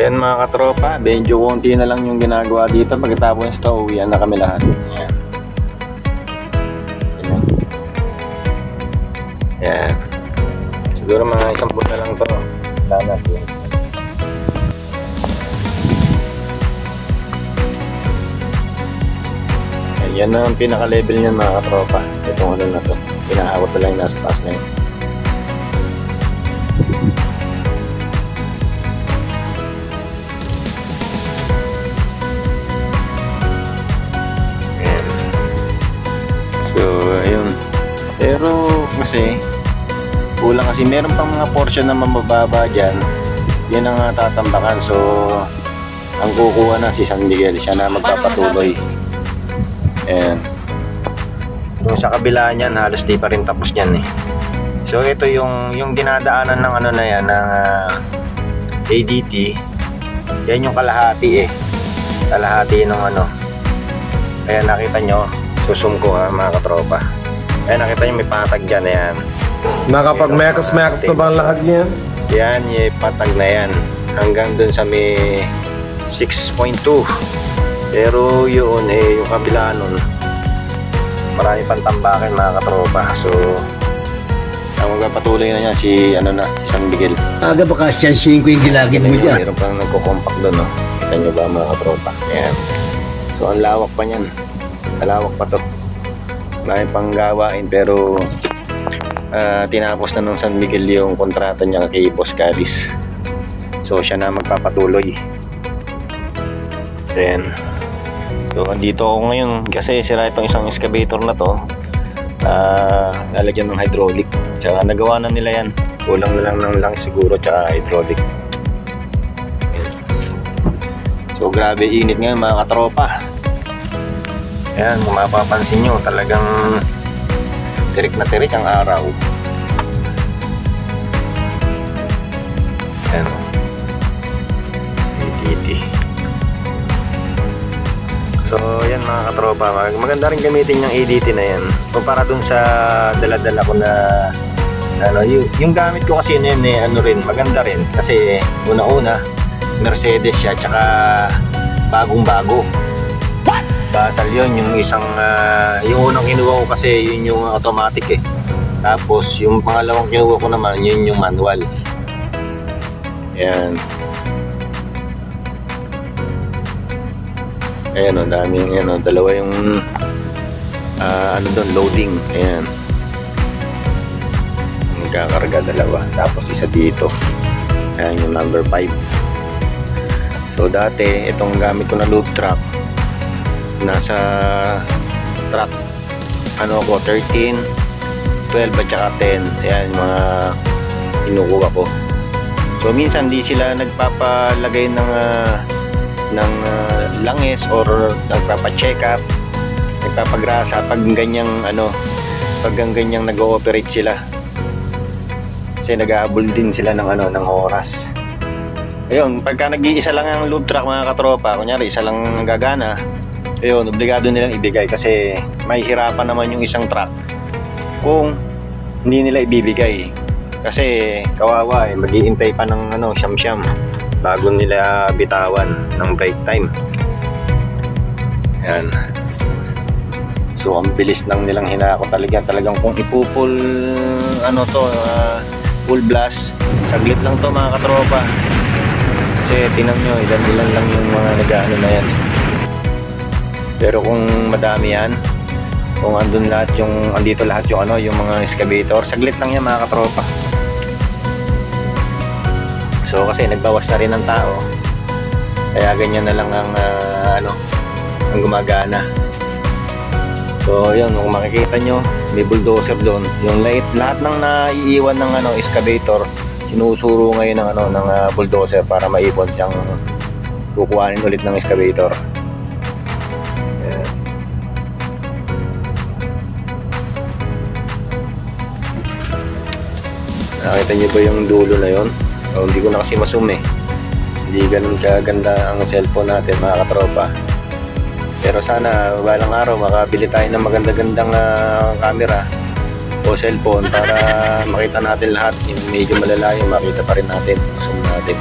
ayan mga katropa, medyo konti na lang yung ginagawa dito. Pagkatapos nito, uwian na kami lahat. Ayan. Ayan. Siguro mga isang buwan na lang to. Sana po. Ayan na ang pinaka-level niyan mga katropa. Itong ano na to. Pinaabot na lang yung nasa taas na yun. Pero kasi kulang kasi meron pang mga portion na mababa dyan. Yan ang tatambakan. So ang kukuha na si San Miguel, siya na magpapatuloy. Ayan. Yung sa kabila niyan halos di pa rin tapos yan eh. So ito yung dinadaanan ng ano na yan ng ADT. Yan yung kalahati eh. Kalahati ng ano. Kaya nakita nyo, susum ko ha mga katropa. Ayan, nakita nyo may patag dyan, ayan. Nakapag-mekas na ba ang lahat yan? Yan, yung patag na yan. Hanggang dun sa may 6.2. Pero yun, yung kabila nun, marami pang tambakin mga katropa. So, ang magpapatuloy na niya si San Miguel. Aga baka siya 5 yung gilagin mo dyan. Mayroon pang nagko-compact dun, no? Kita nyo ba mga katropa? Ayan. So, ang lawak pa niyan. Malawak pa to. May pang gawain pero tinapos na ng San Miguel yung kontrata niya kay Boss Caris. So siya na magpapatuloy. Then so andito ako ngayon kasi sira itong isang excavator na to. Lalagyan ng hydraulic. Tsaka nagawa na nila yan. Kulang na lang ng langis siguro tsaka hydraulic. So grabe init ngayon mga katropa. Ayan, kung mapapansin nyo, talagang tirik na tirik ang araw. Ayan. ADT. So, yan mga katropa. Maganda rin gamitin yung ADT na yan. Kumpara dun sa dala-dala ko na yung gamit ko kasi yun rin, maganda rin. Kasi una-una, Mercedes siya, tsaka bagong-bago. Basal yun, yung isang yung unang kinuha ko kasi yun yung automatic eh. Tapos yung pangalawang kinuha ko naman yun yung manual. Ayan. Ayan o, daming ayan o, dalawa yung doon, loading. Ayan. Magkakarga dalawa. Tapos isa dito. Ayan yung number 5. So dati itong gamit ko na loop truck, nasa truck 13, 12 at saka 10. Ayan mga kinukuha ko. So minsan di sila nagpapalagay ng langis or nagpapa-check up, nagpapagrasa pag ganyang nag-ooperate sila. Kasi nag-aabol din sila ng oras. Ayun, pagka nag-iisa lang ang loop truck mga katropa, kunyari isa lang gagana, ayun, obligado nilang ibigay kasi may hirapan naman yung isang truck kung hindi nila ibibigay. Kasi kawawa mag-iintay pa ng siyam-siyam bago nila bitawan ng break time. Ayan. So ang bilis lang nilang hinako talagang kung ipupul full blast, saglit lang to mga katropa. Kasi tingnan nyo, ilan lang yung mga nag-ano na yan. Pero kung madami yan, kung andito lahat yung mga excavator, saglit lang yan mga katropa. So kasi nagbawas na rin ng tao, kaya ganyan na lang ang gumagana. So yun, kung makikita nyo, may bulldozer doon. Yung lahat ng naiiwan ng excavator, sinusuro ngayon ng bulldozer para maipon siyang kukuhanin ulit ng excavator. Nakita niyo ba yung dulo na yon? Hindi ko na kasi masum eh. Hindi ganun kaganda ang cellphone natin mga katropa. Pero sana balang araw makabili tayo ng maganda-gandang camera o cellphone para makita natin lahat. Yung medyo malalayo makita pa rin natin, masum natin.